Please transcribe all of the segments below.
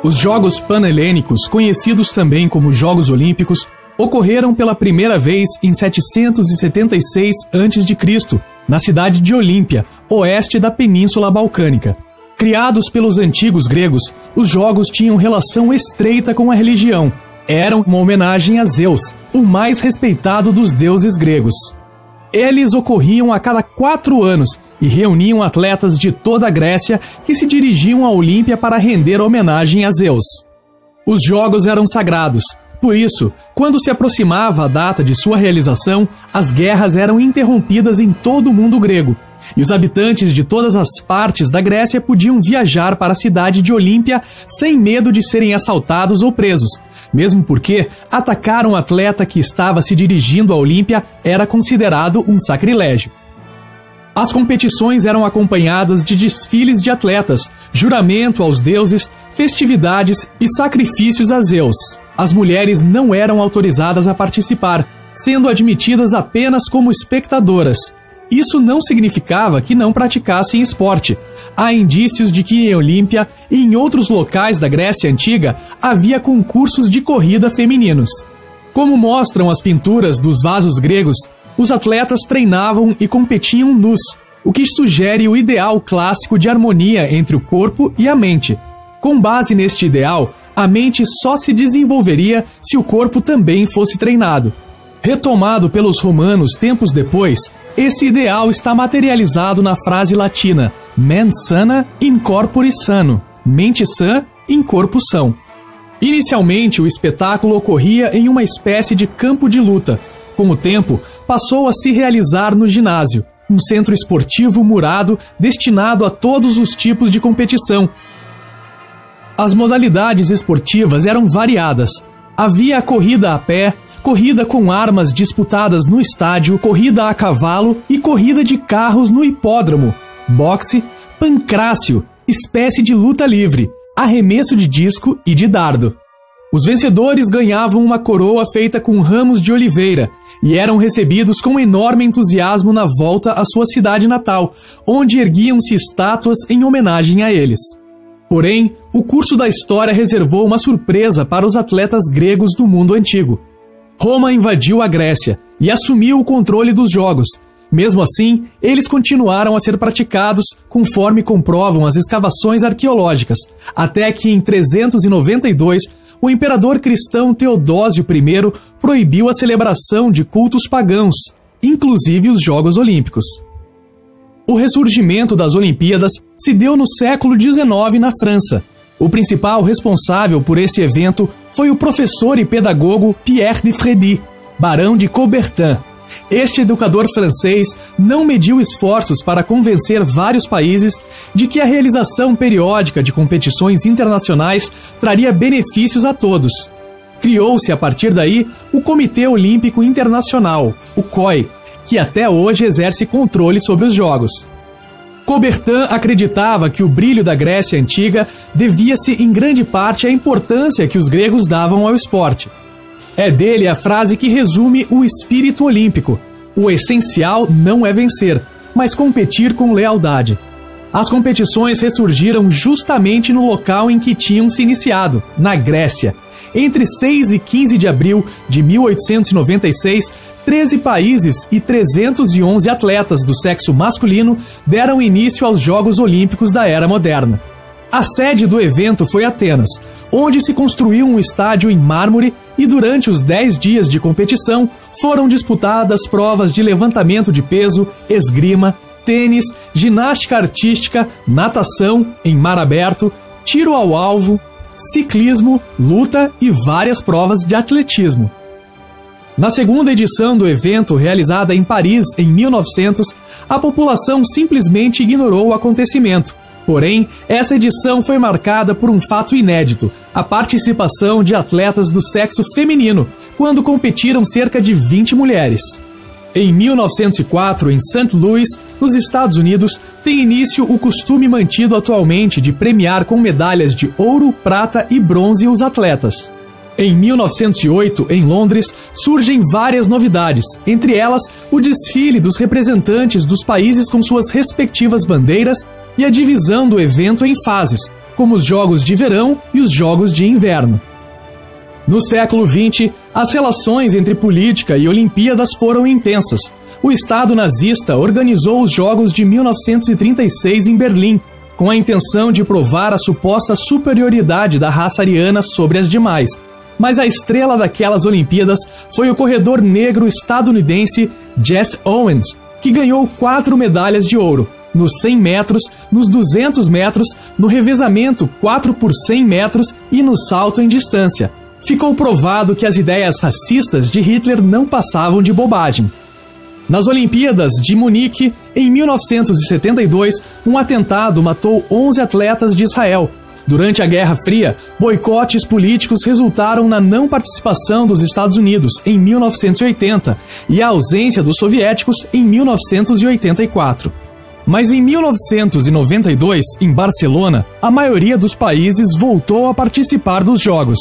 Os Jogos Panhelênicos, conhecidos também como Jogos Olímpicos, ocorreram pela primeira vez em 776 a.C., na cidade de Olímpia, oeste da Península Balcânica. Criados pelos antigos gregos, os jogos tinham relação estreita com a religião. Eram uma homenagem a Zeus, o mais respeitado dos deuses gregos. Eles ocorriam a cada 4 anos e reuniam atletas de toda a Grécia que se dirigiam a Olímpia para render homenagem a Zeus. Os jogos eram sagrados. Por isso, quando se aproximava a data de sua realização, as guerras eram interrompidas em todo o mundo grego, e os habitantes de todas as partes da Grécia podiam viajar para a cidade de Olímpia sem medo de serem assaltados ou presos, mesmo porque atacar um atleta que estava se dirigindo a Olímpia era considerado um sacrilégio. As competições eram acompanhadas de desfiles de atletas, juramento aos deuses, festividades e sacrifícios a Zeus. As mulheres não eram autorizadas a participar, sendo admitidas apenas como espectadoras. Isso não significava que não praticassem esporte. Há indícios de que em Olímpia e em outros locais da Grécia Antiga havia concursos de corrida femininos. Como mostram as pinturas dos vasos gregos, os atletas treinavam e competiam nus, o que sugere o ideal clássico de harmonia entre o corpo e a mente. Com base neste ideal, a mente só se desenvolveria se o corpo também fosse treinado. Retomado pelos romanos tempos depois, esse ideal está materializado na frase latina mens sana in corpore sano, mente sã em corpo são. Inicialmente, o espetáculo ocorria em uma espécie de campo de luta. Com o tempo, passou a se realizar no ginásio, um centro esportivo murado destinado a todos os tipos de competição. As modalidades esportivas eram variadas. Havia a corrida a pé, corrida com armas disputadas no estádio, corrida a cavalo e corrida de carros no hipódromo, boxe, pancrácio, espécie de luta livre, arremesso de disco e de dardo. Os vencedores ganhavam uma coroa feita com ramos de oliveira e eram recebidos com enorme entusiasmo na volta à sua cidade natal, onde erguiam-se estátuas em homenagem a eles. Porém, o curso da história reservou uma surpresa para os atletas gregos do mundo antigo. Roma invadiu a Grécia e assumiu o controle dos jogos. Mesmo assim, eles continuaram a ser praticados conforme comprovam as escavações arqueológicas, até que em 392, o imperador cristão Teodósio I proibiu a celebração de cultos pagãos, inclusive os Jogos Olímpicos. O ressurgimento das Olimpíadas se deu no século XIX na França. O principal responsável por esse evento foi o professor e pedagogo Pierre de Frédy, barão de Coubertin. Este educador francês não mediu esforços para convencer vários países de que a realização periódica de competições internacionais traria benefícios a todos. Criou-se a partir daí o Comitê Olímpico Internacional, o COI, que até hoje exerce controle sobre os Jogos. Coubertin acreditava que o brilho da Grécia Antiga devia-se em grande parte à importância que os gregos davam ao esporte. É dele a frase que resume o espírito olímpico: o essencial não é vencer, mas competir com lealdade. As competições ressurgiram justamente no local em que tinham se iniciado, na Grécia. Entre 6 e 15 de abril de 1896, 13 países e 311 atletas do sexo masculino deram início aos Jogos Olímpicos da Era Moderna. A sede do evento foi Atenas, onde se construiu um estádio em mármore e durante os 10 dias de competição foram disputadas provas de levantamento de peso, esgrima, tênis, ginástica artística, natação em mar aberto, tiro ao alvo, ciclismo, luta e várias provas de atletismo. Na segunda edição do evento, realizada em Paris em 1900, a população simplesmente ignorou o acontecimento. Porém, essa edição foi marcada por um fato inédito: a participação de atletas do sexo feminino, quando competiram cerca de 20 mulheres. Em 1904, em St. Louis, nos Estados Unidos, tem início o costume mantido atualmente de premiar com medalhas de ouro, prata e bronze os atletas. Em 1908, em Londres, surgem várias novidades, entre elas o desfile dos representantes dos países com suas respectivas bandeiras e a divisão do evento em fases, como os Jogos de Verão e os Jogos de Inverno. No século XX, as relações entre política e Olimpíadas foram intensas. O Estado nazista organizou os Jogos de 1936 em Berlim, com a intenção de provar a suposta superioridade da raça ariana sobre as demais. Mas a estrela daquelas Olimpíadas foi o corredor negro estadunidense Jesse Owens, que ganhou 4 medalhas de ouro, nos 100 metros, nos 200 metros, no revezamento 4 por 100 metros e no salto em distância. Ficou provado que as ideias racistas de Hitler não passavam de bobagem. Nas Olimpíadas de Munique, em 1972, um atentado matou 11 atletas de Israel. Durante a Guerra Fria, boicotes políticos resultaram na não participação dos Estados Unidos em 1980 e a ausência dos soviéticos em 1984. Mas em 1992, em Barcelona, a maioria dos países voltou a participar dos Jogos.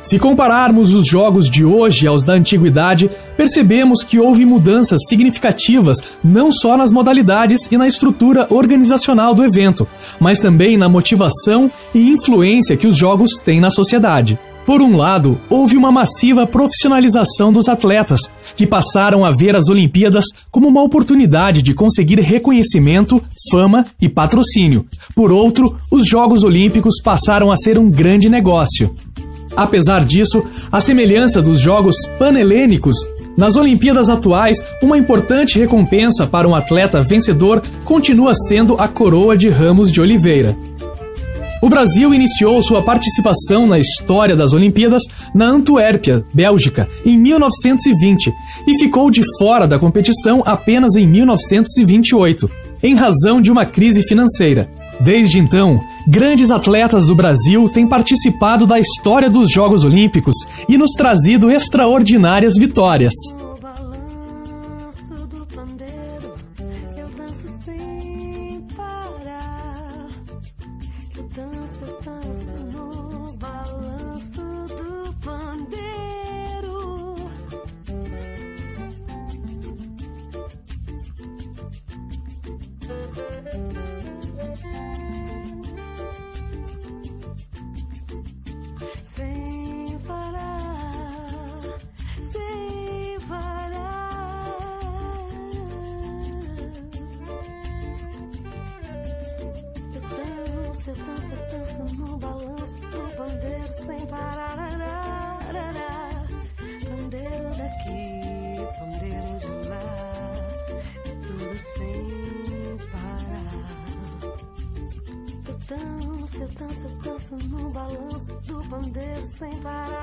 Se compararmos os jogos de hoje aos da antiguidade, percebemos que houve mudanças significativas não só nas modalidades e na estrutura organizacional do evento, mas também na motivação e influência que os jogos têm na sociedade. Por um lado, houve uma massiva profissionalização dos atletas, que passaram a ver as Olimpíadas como uma oportunidade de conseguir reconhecimento, fama e patrocínio. Por outro, os Jogos Olímpicos passaram a ser um grande negócio. Apesar disso, a semelhança dos Jogos Panhelênicos, nas Olimpíadas atuais, uma importante recompensa para um atleta vencedor continua sendo a coroa de ramos de oliveira. O Brasil iniciou sua participação na história das Olimpíadas na Antuérpia, Bélgica, em 1920 e ficou de fora da competição apenas em 1928, em razão de uma crise financeira. Desde então, grandes atletas do Brasil têm participado da história dos Jogos Olímpicos e nos trazido extraordinárias vitórias. Sem parar, sem parar. Eu danço no balanço do pandeiro sem parar. Pandeiro daqui, pandeiro de lá, é tudo sem parar. Eu danço no balanço do pandeiro sem parar.